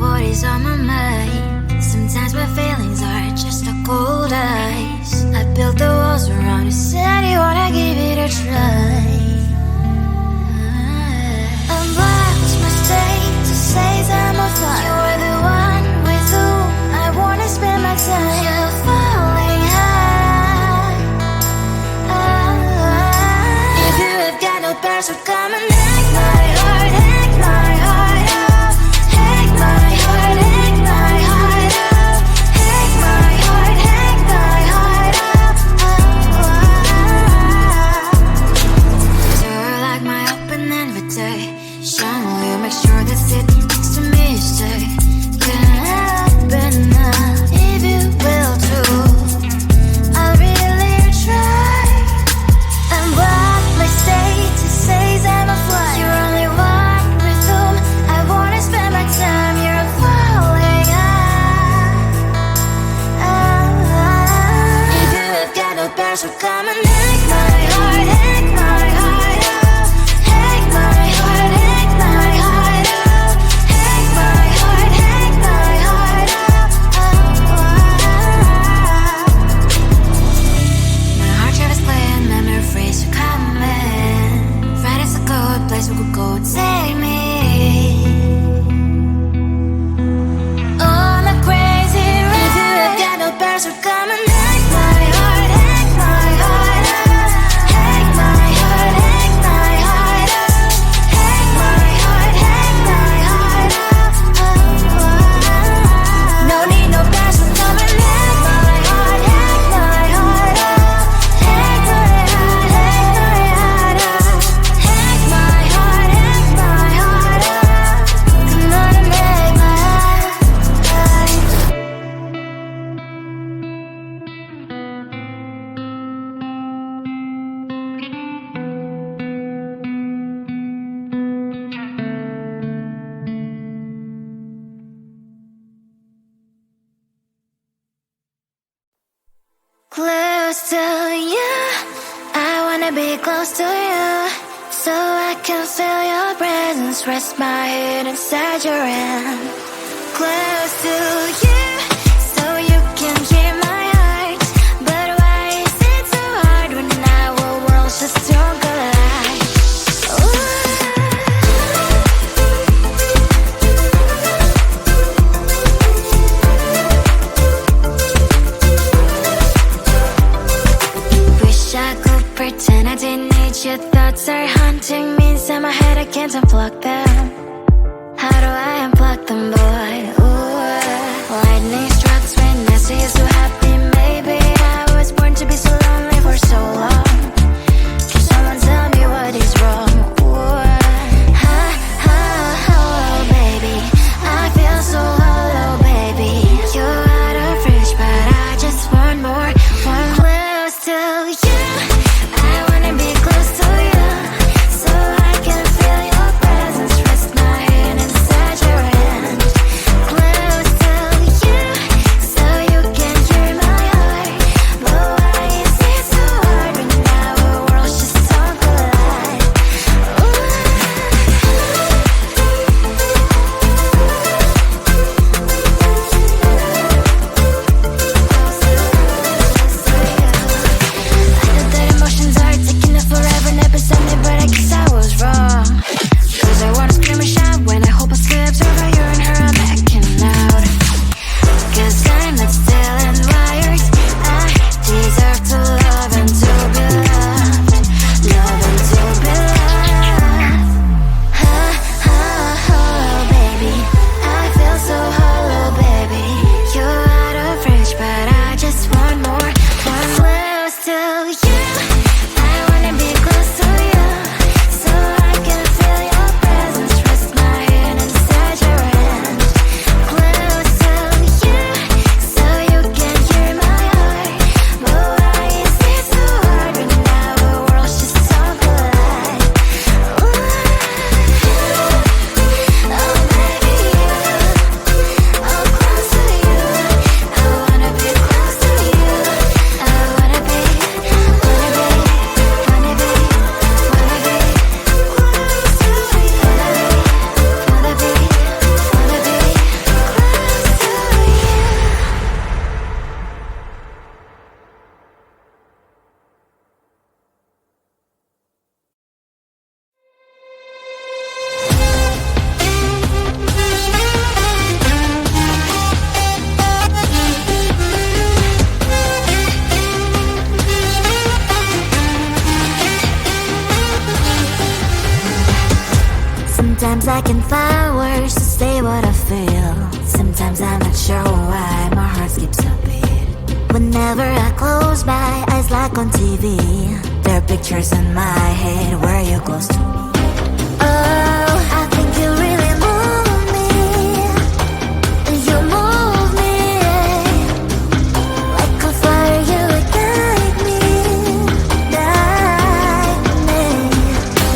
what is on my mind. Sometimes my feelings are just a cold ice. I built the walls around you, said you wanna give it a try. Unblocked my state to say I'm a fly. You were the one with whom I wanna spend my time. You're falling high. If you have got no parents, so come and hack my heart, hack my heart out. Hack my heart, hack my heart out. Hack my heart, hack my heart out. So like my open invitation, will you make sure that sitting next to me you stay? Can happen now, if you will too. I'll really try. And what my state to say I'm a fly. You're only one with whom I wanna spend my time. You're falling high. If you have got no parents, so come and hack my heart, hack my heart out. Hack my heart, hack my heart out. Hack my heart, hack my heart out. My heart travels playing memory freeze, so come in. Friday's a good place we could go, take me. On a crazy ride. If you have got no parents, so come and hack my heart, hack my heart out. Hack my heart, hack my heart out. Hack my heart, hack my heart out. No need no parents, so come and hack my heart, hack my heart out. Hack my heart, hack my heart out. Hack my heart, hack my heart out. Come on and make my heart. Close to you, I wanna be close to you, so I can feel your presence, rest my head inside your hand. Close to you, so you can hear my heart. But why is it so hard when our worlds just don't collide? Wish I could pretend I didn't need your thoughts are haunting me inside my head. I can't unplug them. How do I unplug them, boy? Ooh, why can find words to say what I feel. Sometimes I'm not sure why my heart skips a beat. Whenever I close my eyes like on TV, there are pictures in my head where you're close to me. Oh, I think you really move me. You move me like a fire, you ignite me, guide me.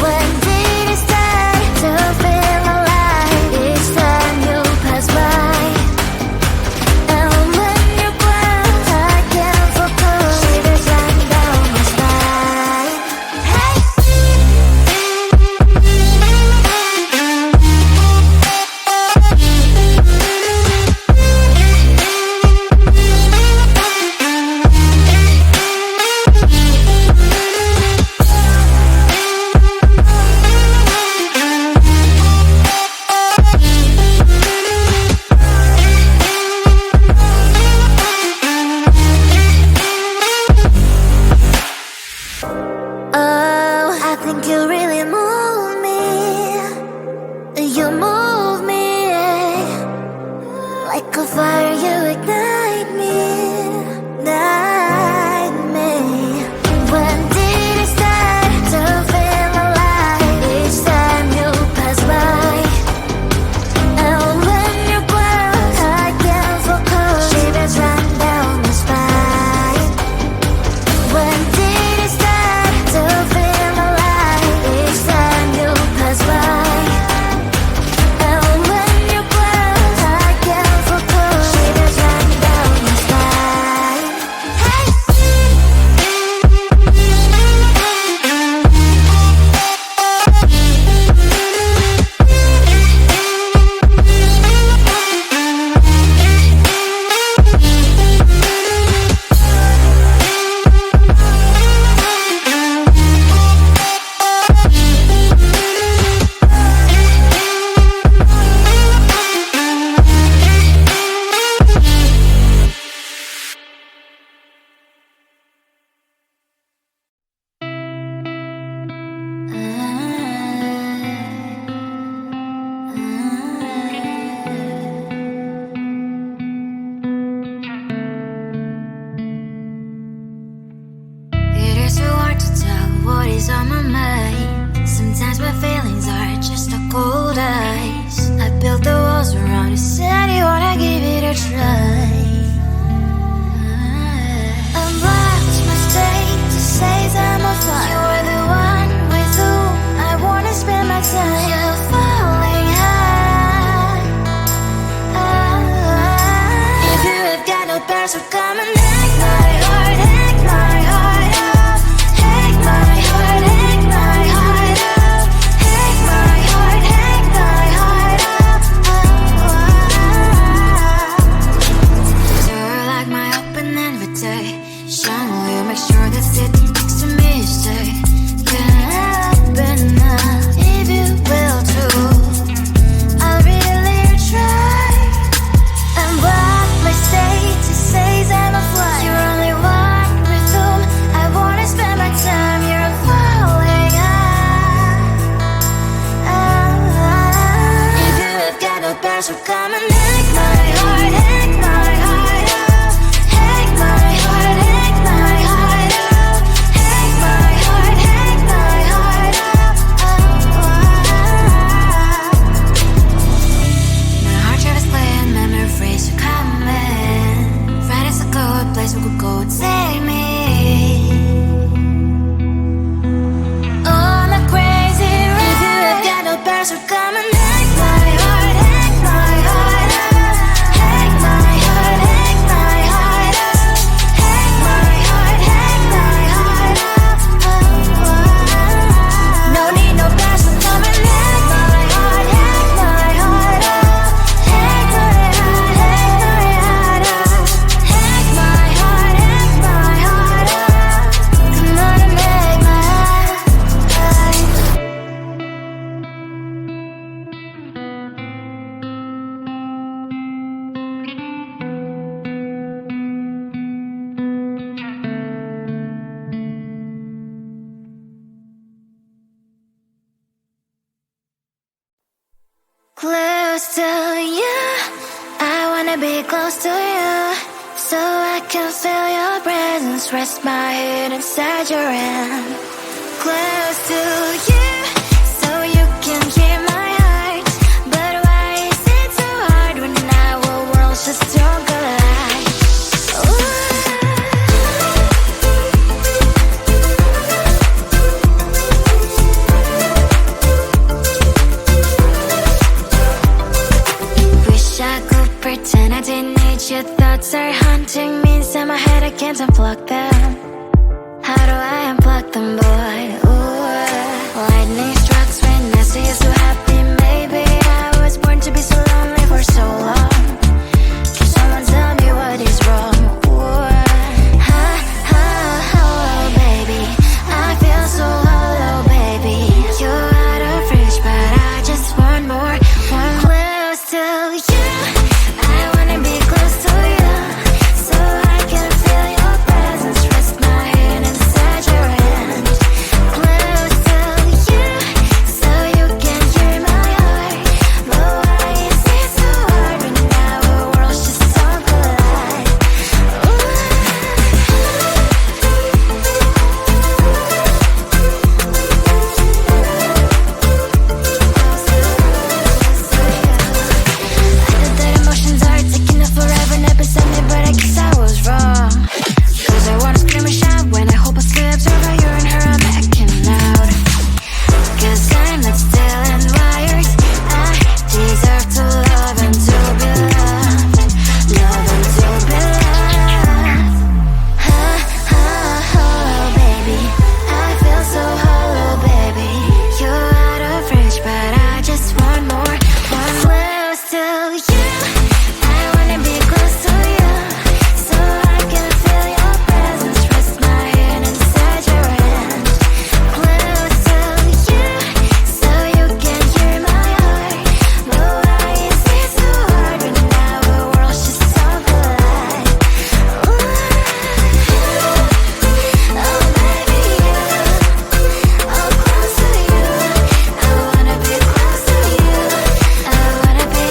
When did it start to feel alive? Each time you pass by, and when you're gone, I can't focus. Shivers run down my spine. Hey. Oh, I think you really move me. You move me like a fire, you ignite me, guide me. When did it start to feel alive? Each time you pass by, and when you're gone, I can't focus. Shivers run down my spine. When did it start to feel alive? Each time you pass by, and when you're gone, I can't focus. Shivers run down my spine. Hey. It is so hard to tell what is on my mind. Sometimes my feelings are just a cold ice. I built the walls around you, said you wanna give it a try. I watched my state to say I'm a fire. You are the one with whom I wanna spend my time. You're falling high. If you have got no parents, so come and hack my heart, hack my heart up. Hack my heart, hack my heart up. Hack my heart, hack my heart up. Door like my open invitation. Will you make sure that sitting next to me stay? Can happen now if you will too. I'll really try. And what my state says I'm a fly. You're only one with whom I wanna spend my time. You're falling high. If you have got no parents, so come and hack my heart, hack my heart up. Hack my heart, hack my heart up. Hack my heart, hack my heart up. My heart travels playing memory phrase, you coming. Friday's a good place, we could go and take me on a crazy ride. If you have got no parents, so come and hack my heart, hack my heart up. wanna be close to you, so I can feel your presence. Rest my head inside your hand. Close to you, so you can hear my heart. But why is it so hard when our worlds just don't collide? Wish I could pretend I didn't need your thoughts are haunting me inside my head. I can't unplug them. How do I unplug them, boy? Ooh, lightning strikes when I see you so happy. Maybe I was born to be so lonely for so long. Can someone tell me what is wrong? Ooh, oh, baby, I feel so hollow, baby. You're out of reach, but I just want more. One close to you. I wanna be close to you, so I can feel your presence. Rest my head inside your hand. Close to you, so you can hear my heart. But why is it so hard when our worlds just don't collide? I thought that emotions are taking up forever, never beside me, but I guess I was wrong. Cause I wanna scream and shout when I hope I slip. So how you and her, I'm acting out. Cause I'm not still and wired. I deserve to love and to be loved. Love and to be loved. Oh, baby, I feel so hollow, baby. You're out of reach, but I just want more. One close to you. I wanna be close to you, so I can feel your presence. Rest my head inside your hand. Close to you, so you can hear my heart. But why is it so hard when our worlds just don't collide? Oh, baby, oh, close to you. I wanna be close to you. I wanna be close to you. Wanna be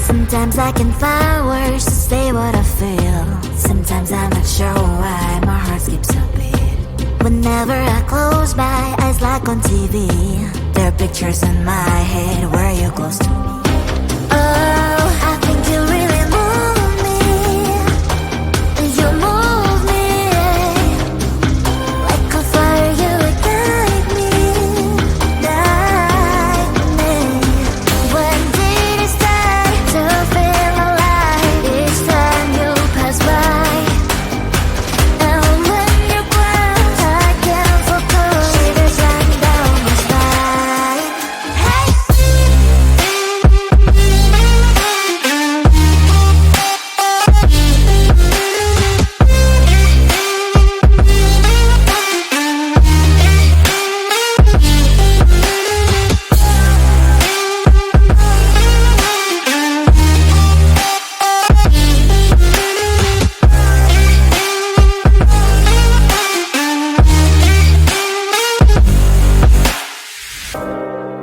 Sometimes I can find words to say what I feel. Sometimes I'm not sure why my heart skips a beat. Whenever I close my eyes like on TV, there are pictures in my head where you're close to me. Oh, I think you really move me. You move me like a fire, you ignite me, ignite me. When did it start to feel alive? Each time you pass by, and when you glance, I can't focus. Shivers run down my spine. Hey.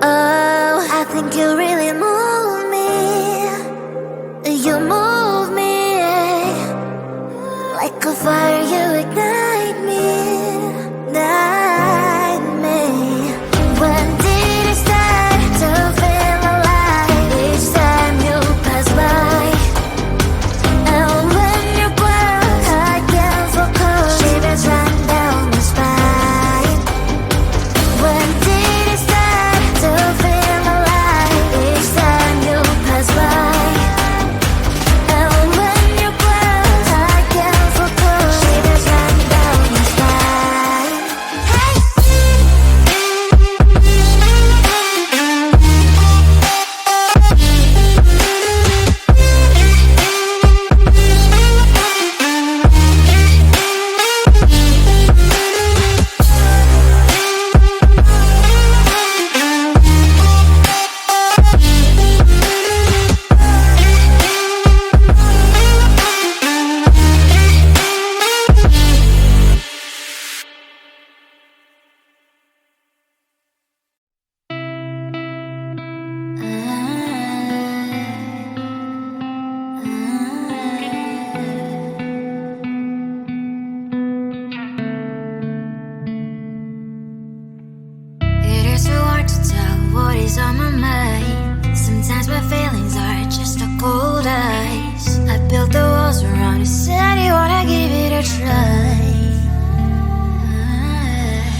Oh, I think you really move me. You move me like a fire, you ignite me, ignite me. When did it start to feel alive? Each time you pass by, and when you glance, I can't focus. Shivers run down my spine. When did it start to feel alive? Each time you pass by, and when you glance, I can't focus. always on my mind. Sometimes my feelings are just a cold ice. I built the walls around you, said you wanna give it a try.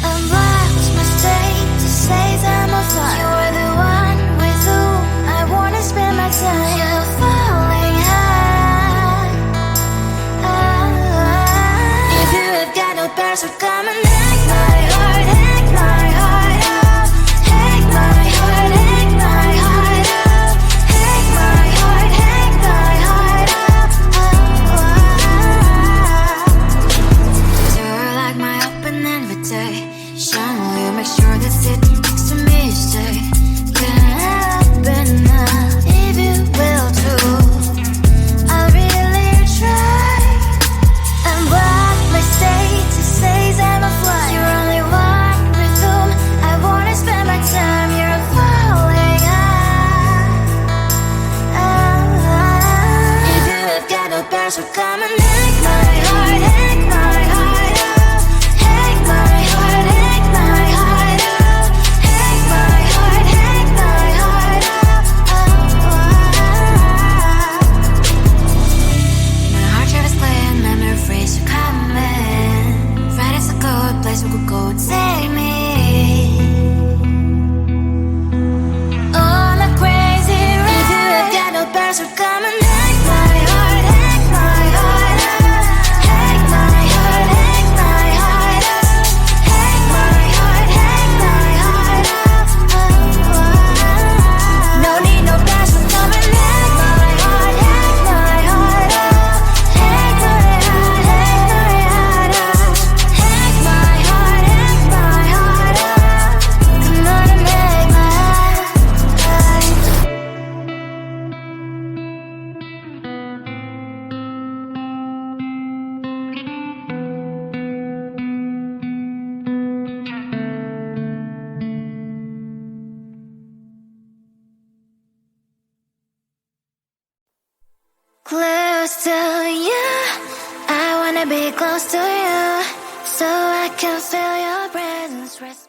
I've lost my state to say I'm a fly. You're the one with whom I wanna spend my time. You're falling high. If you have got no parents, so come and hack my heart, hack my heart out. Hack my heart, hack my heart out. Hack my heart, hack my heart out. You're like my open invitation. Will you make sure that sit next to me stay? Can happen now if you will too. I'll really try and block my state to say I'm a fly. You're only one with whom I wanna spend my time. You're falling high. If you have got no parents, so come and hack my heart, hack my heart out. Hack my heart, hack my heart out. Hack my heart, hack my heart out. My heart tried to play and memory freeze, so come in. Right as a good place we could go and take me. On a crazy ride. If you have got no parents, so come and hack my heart, hack my heart out. Hack my heart, hack my heart out. Hack my heart, hack my heart out. No need no parents, so come and hack my heart, hack my heart out. Hack my heart, hack my heart out. Hack my heart, hack my heart out. Come on and make my heart. Close to you, I wanna be close to you, so I can feel your presence.